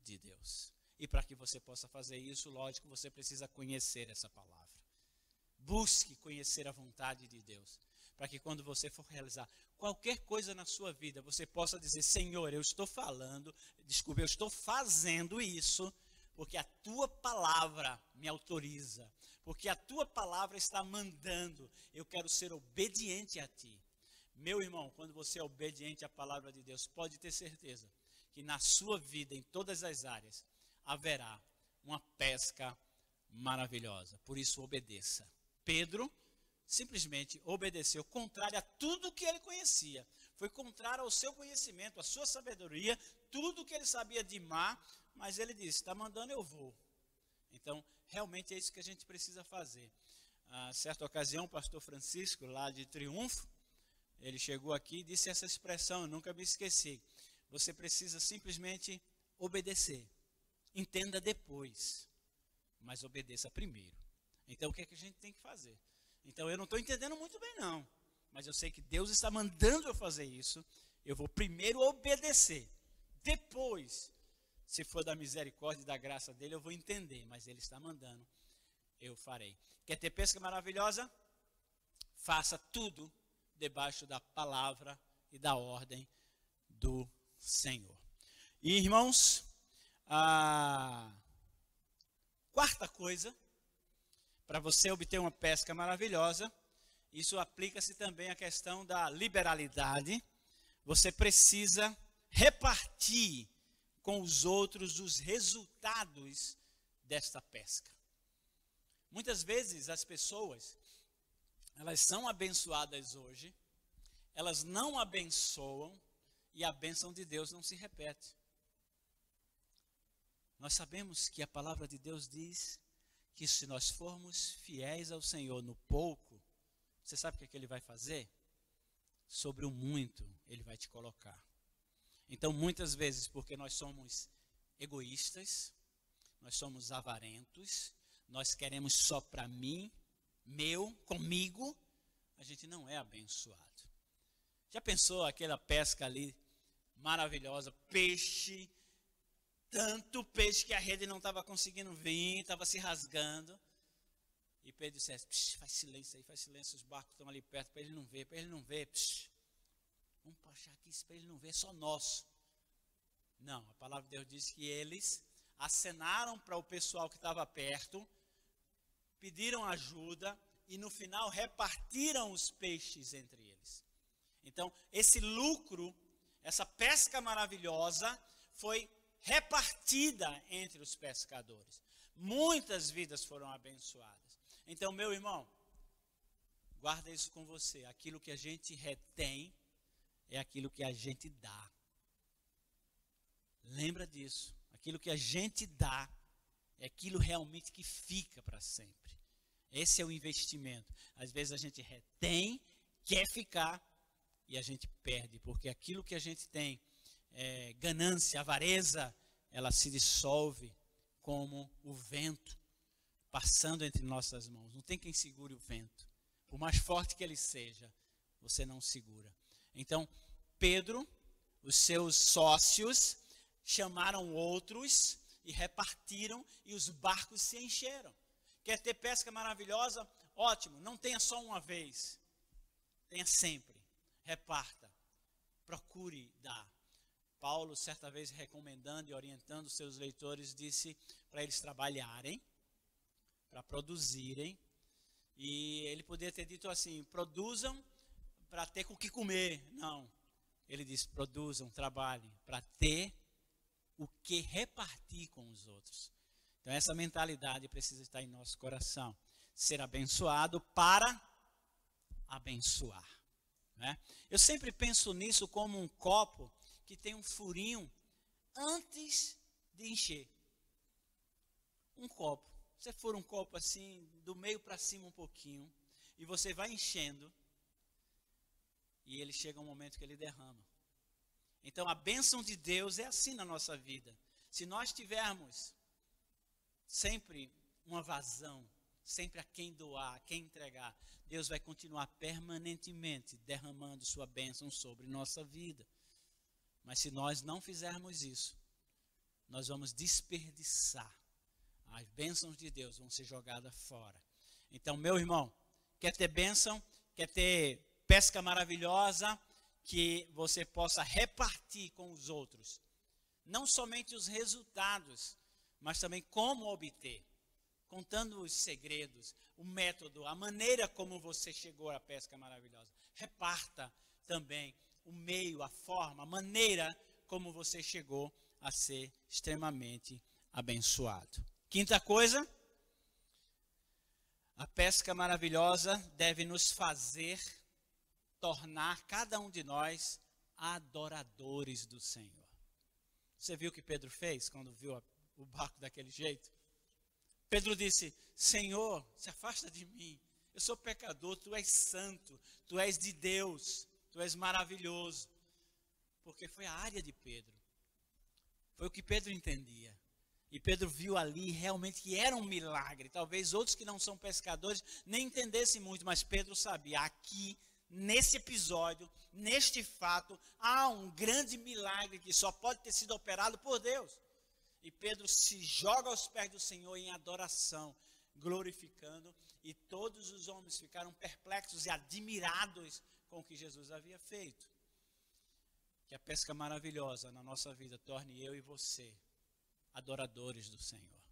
de Deus. E para que você possa fazer isso, lógico, você precisa conhecer essa palavra. Busque conhecer a vontade de Deus. Para que quando você for realizar qualquer coisa na sua vida, você possa dizer, Senhor, eu estou fazendo isso, porque a tua palavra me autoriza, porque a tua palavra está mandando, eu quero ser obediente a ti. Meu irmão, quando você é obediente à palavra de Deus, pode ter certeza que na sua vida, em todas as áreas, haverá uma pesca maravilhosa. Por isso, obedeça. Pedro simplesmente obedeceu, contrário a tudo que ele conhecia. Foi contrário ao seu conhecimento, à sua sabedoria, tudo que ele sabia de mar, mas ele disse, está mandando, eu vou. Então, realmente é isso que a gente precisa fazer. Certa ocasião, o pastor Francisco, lá de Triunfo, ele chegou aqui e disse essa expressão, eu nunca me esqueci. Você precisa simplesmente obedecer. Entenda depois, mas obedeça primeiro. Então, o que é que a gente tem que fazer? Então, eu não estou entendendo muito bem, não. Mas eu sei que Deus está mandando eu fazer isso. Eu vou primeiro obedecer. Depois, se for da misericórdia e da graça dele, eu vou entender. Mas ele está mandando, eu farei. Quer ter pesca maravilhosa? Faça tudo debaixo da palavra e da ordem do Senhor. E, irmãos, a quarta coisa, para você obter uma pesca maravilhosa, isso aplica-se também à questão da liberalidade. Você precisa repartir com os outros os resultados desta pesca. Muitas vezes as pessoas, elas são abençoadas hoje, elas não abençoam e a bênção de Deus não se repete. Nós sabemos que a palavra de Deus diz que se nós formos fiéis ao Senhor no pouco, você sabe o que ele vai fazer? Sobre o muito, ele vai te colocar. Então, muitas vezes, porque nós somos egoístas, nós somos avarentos, nós queremos só para mim, meu, comigo, a gente não é abençoado. Já pensou aquela pesca ali maravilhosa, peixe, tanto peixe que a rede não estava conseguindo vir, estava se rasgando. E Pedro disse, faz silêncio aí, faz silêncio, os barcos estão ali perto, para ele não ver, vamos puxar aqui para ele não ver, é só nosso. Não, a palavra de Deus diz que eles acenaram para o pessoal que estava perto, pediram ajuda e no final repartiram os peixes entre eles. Então, esse lucro, essa pesca maravilhosa foi repartida entre os pescadores. Muitas vidas foram abençoadas. Então, meu irmão, guarda isso com você. Aquilo que a gente retém é aquilo que a gente dá. Lembra disso. Aquilo que a gente dá é aquilo realmente que fica para sempre. Esse é o investimento. Às vezes a gente retém, quer ficar e a gente perde, porque aquilo que a gente tem, ganância, avareza, ela se dissolve como o vento. passando entre nossas mãos. Não tem quem segure o vento. Por mais forte que ele seja, você não segura. Então, Pedro, os seus sócios, chamaram outros e repartiram e os barcos se encheram. Quer ter pesca maravilhosa? Ótimo, não tenha só uma vez. Tenha sempre. Reparta. Procure dar. Paulo, certa vez, recomendando e orientando seus leitores, disse para eles trabalharem, para produzirem. E ele poderia ter dito assim, produzam para ter com o que comer. Não. Ele disse, produzam, trabalhem, para ter o que repartir com os outros. Então, essa mentalidade precisa estar em nosso coração. Ser abençoado para abençoar. Né? Eu sempre penso nisso como um copo que tem um furinho antes de encher. Um copo. Você for um copo assim, do meio para cima um pouquinho, e você vai enchendo, e ele chega um momento que ele derrama. Então a bênção de Deus é assim na nossa vida. Se nós tivermos sempre uma vazão, sempre a quem doar, a quem entregar, Deus vai continuar permanentemente derramando sua bênção sobre nossa vida. Mas se nós não fizermos isso, nós vamos desperdiçar. As bênçãos de Deus vão ser jogadas fora. Então, meu irmão, quer ter bênção, quer ter pesca maravilhosa, que você possa repartir com os outros. Não somente os resultados, mas também como obter. Contando os segredos, o método, a maneira como você chegou à pesca maravilhosa. Reparta também o meio, a forma, a maneira como você chegou a ser extremamente abençoado. Quinta coisa, a pesca maravilhosa deve nos fazer tornar cada um de nós adoradores do Senhor. Você viu o que Pedro fez quando viu o barco daquele jeito? Pedro disse, Senhor, se afasta de mim, eu sou pecador, tu és santo, tu és de Deus, tu és maravilhoso. Porque foi a área de Pedro, foi o que Pedro entendia. E Pedro viu ali realmente que era um milagre. Talvez outros que não são pescadores nem entendessem muito, mas Pedro sabia, aqui, nesse episódio, neste fato, há um grande milagre que só pode ter sido operado por Deus. E Pedro se joga aos pés do Senhor em adoração, glorificando, e todos os homens ficaram perplexos e admirados com o que Jesus havia feito. Que a pesca maravilhosa na nossa vida torne eu e você adoradores do Senhor,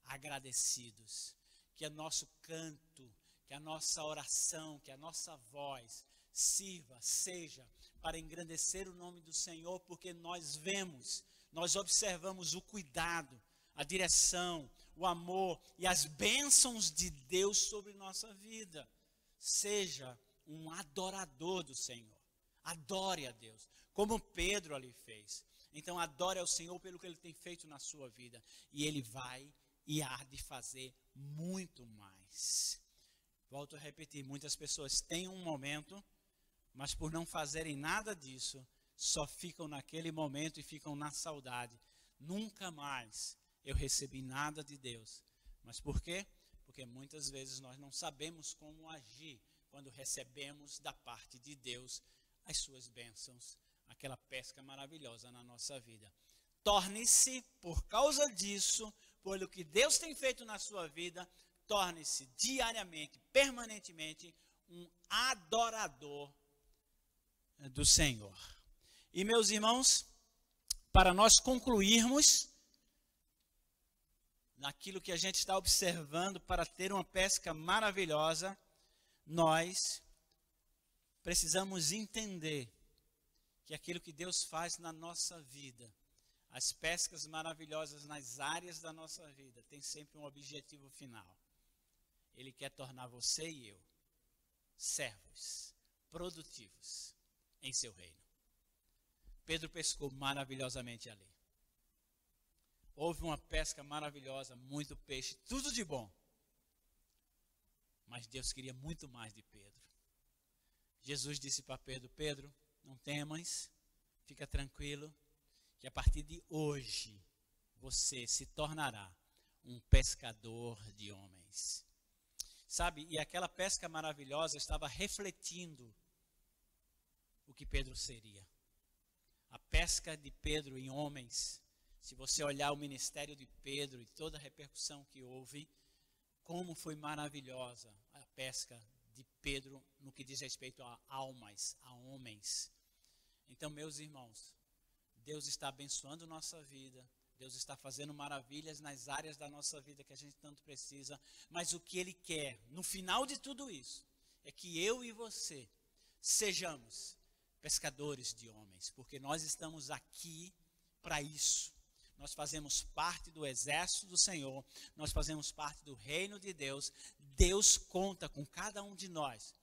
agradecidos, que o nosso canto, que a nossa oração, que a nossa voz seja para engrandecer o nome do Senhor, porque nós vemos, nós observamos o cuidado, a direção, o amor e as bênçãos de Deus sobre nossa vida. Seja um adorador do Senhor, adore a Deus, como Pedro ali fez. Então adore ao Senhor pelo que Ele tem feito na sua vida. E Ele vai e há de fazer muito mais. Volto a repetir, muitas pessoas têm um momento, mas por não fazerem nada disso, só ficam naquele momento e ficam na saudade. Nunca mais eu recebi nada de Deus. Mas por quê? Porque muitas vezes nós não sabemos como agir quando recebemos da parte de Deus as suas bênçãos, aquela pesca maravilhosa na nossa vida. Torne-se, por causa disso, pelo que Deus tem feito na sua vida, torne-se diariamente, permanentemente, um adorador do Senhor. E meus irmãos, para nós concluirmos naquilo que a gente está observando para ter uma pesca maravilhosa, nós precisamos entender que aquilo que Deus faz na nossa vida, as pescas maravilhosas nas áreas da nossa vida, tem sempre um objetivo final. Ele quer tornar você e eu servos, produtivos em seu reino. Pedro pescou maravilhosamente ali. Houve uma pesca maravilhosa, muito peixe, tudo de bom. Mas Deus queria muito mais de Pedro. Jesus disse para Pedro, Pedro, não temas, fica tranquilo, que a partir de hoje você se tornará um pescador de homens. Sabe, e aquela pesca maravilhosa estava refletindo o que Pedro seria. A pesca de Pedro em homens, se você olhar o ministério de Pedro e toda a repercussão que houve, como foi maravilhosa a pesca de Pedro no que diz respeito a almas, a homens. Então, meus irmãos, Deus está abençoando nossa vida, Deus está fazendo maravilhas nas áreas da nossa vida que a gente tanto precisa, mas o que Ele quer, no final de tudo isso, é que eu e você sejamos pescadores de homens, porque nós estamos aqui para isso. Nós fazemos parte do exército do Senhor, nós fazemos parte do reino de Deus. Deus conta com cada um de nós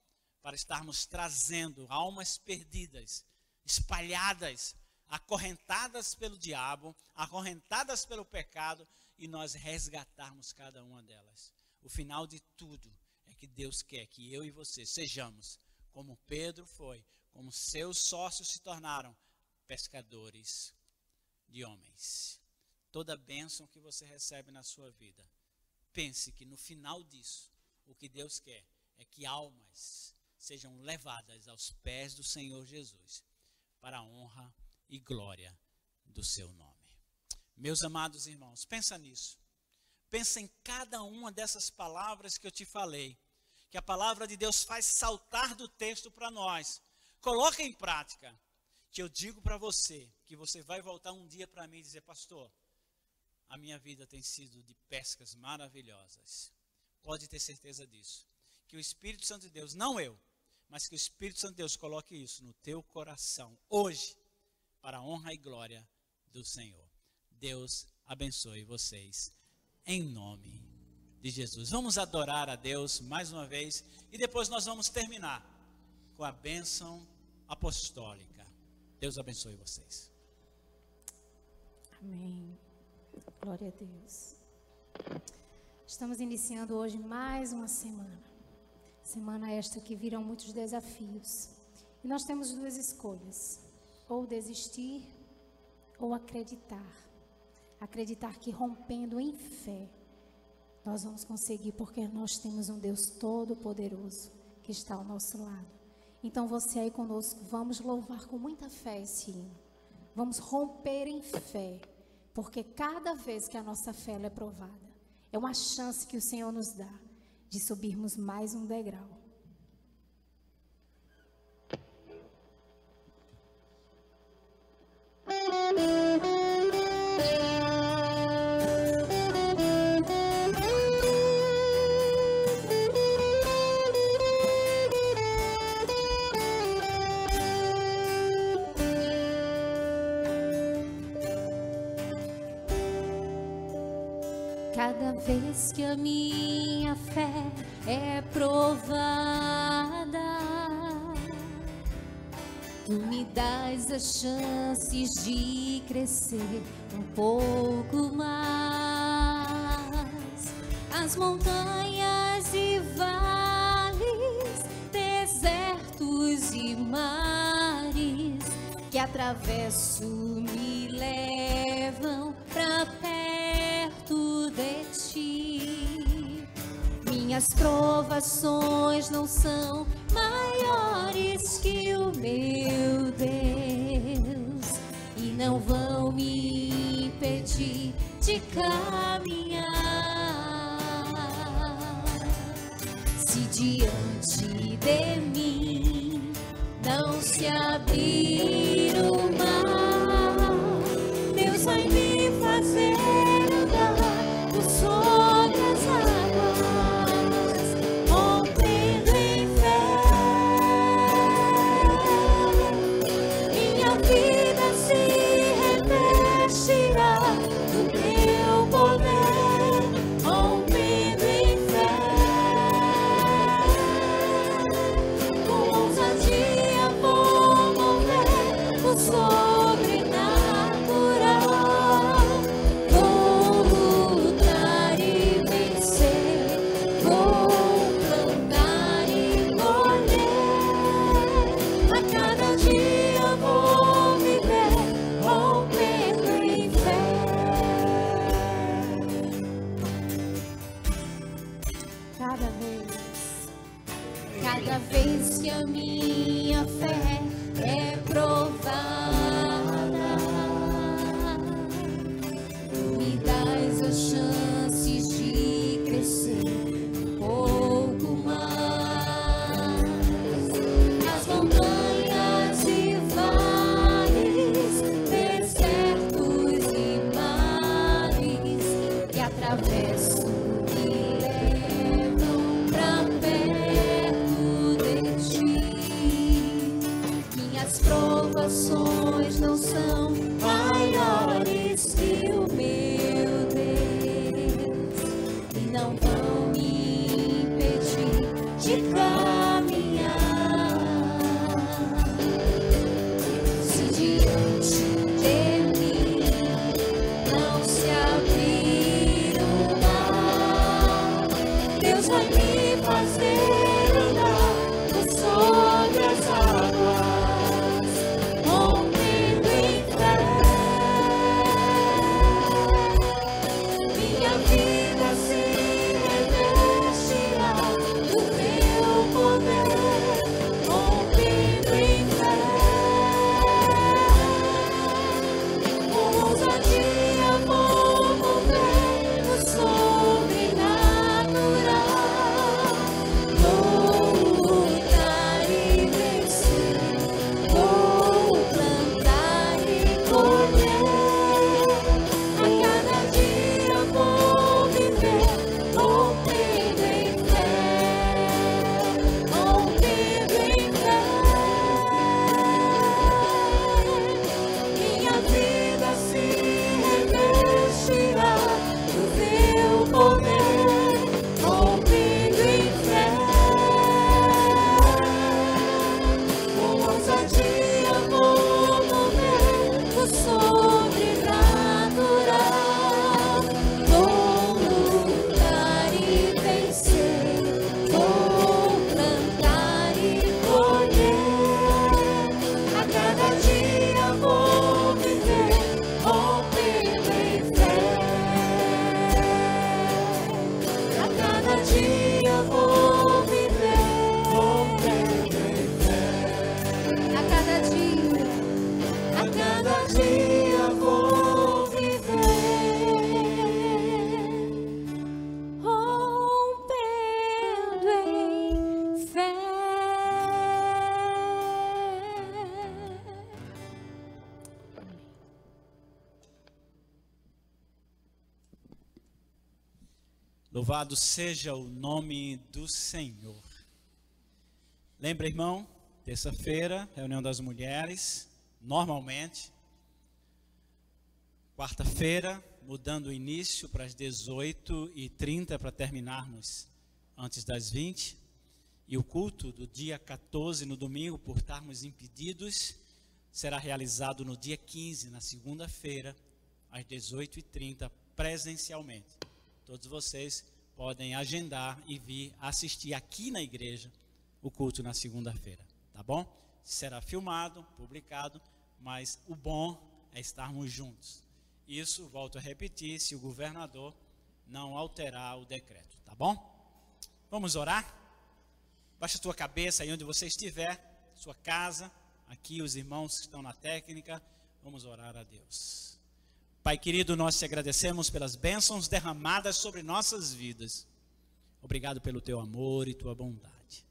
para estarmos trazendo almas perdidas, espalhadas, acorrentadas pelo diabo, acorrentadas pelo pecado, e nós resgatarmos cada uma delas. O final de tudo é que Deus quer que eu e você sejamos como Pedro foi, como seus sócios se tornaram, pescadores de homens. Toda bênção que você recebe na sua vida, pense que no final disso, o que Deus quer é que almas sejam levadas aos pés do Senhor Jesus, para a honra e glória do seu nome. Meus amados irmãos, pensa nisso. Pensa em cada uma dessas palavras que eu te falei, que a palavra de Deus faz saltar do texto para nós. Coloca em prática, que eu digo para você, que você vai voltar um dia para mim e dizer: pastor, a minha vida tem sido de pescas maravilhosas. Pode ter certeza disso. Que o Espírito Santo de Deus, não eu, mas que o Espírito Santo de Deus coloque isso no teu coração, hoje, para a honra e glória do Senhor. Deus abençoe vocês, em nome de Jesus. Vamos adorar a Deus mais uma vez, e depois nós vamos terminar com a bênção apostólica. Deus abençoe vocês. Amém. Glória a Deus. Estamos iniciando hoje mais uma semana. Semana esta que virão muitos desafios. E nós temos duas escolhas: ou desistir ou acreditar. Acreditar que rompendo em fé, nós vamos conseguir, porque nós temos um Deus todo-poderoso que está ao nosso lado. Então você aí conosco, vamos louvar com muita fé esse hino. Vamos romper em fé, porque cada vez que a nossa fé ela é provada, é uma chance que o Senhor nos dá de subirmos mais um degrau. Cada vez que a minha fé é provada, tu me dás as chances de crescer um pouco mais. As montanhas e vales, desertos e mares que atravesso me levam pra perto de ti. Minhas provações não são maiores que o meu Deus e não vão me impedir de caminhar. Se diante de mim não se abrir o mar, Deus vai me fazer andar por sobre as águas, rompendo em fé. Minha vida se revestirá do teu poder, rompendo em fé. Com ousadia vou mover o sol. Cada vez que a minha fé é provada, me dás as chances de crescer um pouco mais. As montanhas e vales, desertos e mares que atravesso me levam pra perto de ti. Minhas provações não são maiores que o meu Deus e não vão me impedir de caminhar. Se diante de mim não se abrir o mar, Deus vai me fazer andar sobre as águas, rompendo em fé. Minha vida se revestirá do teu poder, rompendo em fé. Com ousadia vou mover o sobrenatural. Vou lutar e vencer, vou plantar e colher. A cada dia vou viver, rompendo em fé, rompendo em fé. Minha vida se revestirá do teu poder, rompendo em fé. Com ousadia vou mover o sobrenatural. Vou lutar e vencer, vou plantar e colher. A cada dia vou viver, rompendo em fé. A cada dia vou viver, rompendo em fé. A cada dia vou viver, rompendo em fé. Louvado seja o nome do Senhor. Lembra, irmão? Terça-feira, reunião das mulheres, normalmente. Quarta-feira, mudando o início para as 18h30 para terminarmos antes das 20. E o culto do dia 14, no domingo, por estarmos impedidos, será realizado no dia 15, na segunda-feira, às 18h30, presencialmente. Todos vocês podem agendar e vir assistir aqui na igreja o culto na segunda-feira, tá bom? Será filmado, publicado, mas o bom é estarmos juntos. Isso, volto a repetir, se o governador não alterar o decreto, tá bom? Vamos orar? Baixa a tua cabeça aí onde você estiver, sua casa, aqui os irmãos que estão na técnica, vamos orar a Deus. Pai querido, nós te agradecemos pelas bênçãos derramadas sobre nossas vidas. Obrigado pelo teu amor e tua bondade.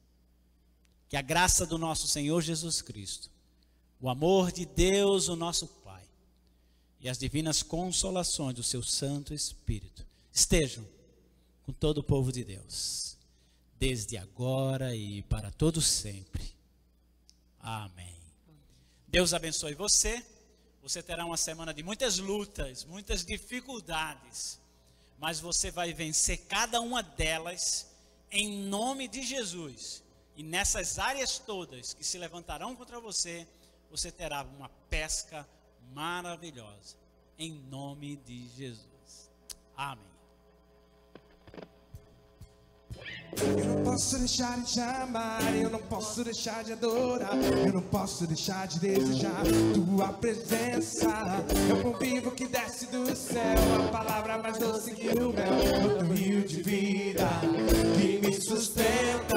Que a graça do nosso Senhor Jesus Cristo, o amor de Deus, o nosso Pai, e as divinas consolações do seu Santo Espírito estejam com todo o povo de Deus, desde agora e para todo sempre. Amém. Deus abençoe você. Você terá uma semana de muitas lutas, muitas dificuldades, mas você vai vencer cada uma delas em nome de Jesus. E nessas áreas todas que se levantarão contra você, você terá uma pesca maravilhosa, em nome de Jesus. Amém. Eu não posso deixar de te amar, eu não posso deixar de adorar, eu não posso deixar de desejar tua presença. É o pão vivo que desce do céu, a palavra mais doce que o mel, outro rio de vida que me sustenta.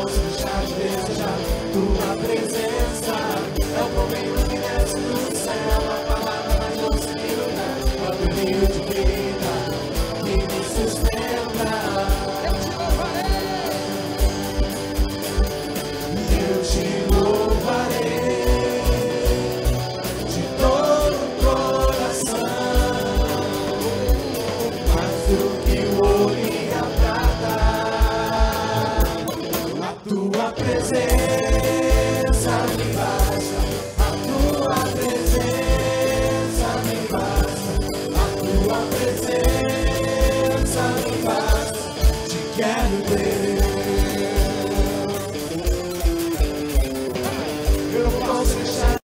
posso deixar de desejar tua presença. É o momento que desce do céu, a palavra mais doce que o mel. É o teu rio de vida que me sustenta. Eu te louvarei. Eu te louvarei de todo o coração, mais do que o ouro e a prata. A tua presença me basta, a tua presença me basta, a tua presença me basta. Te quero, Deus.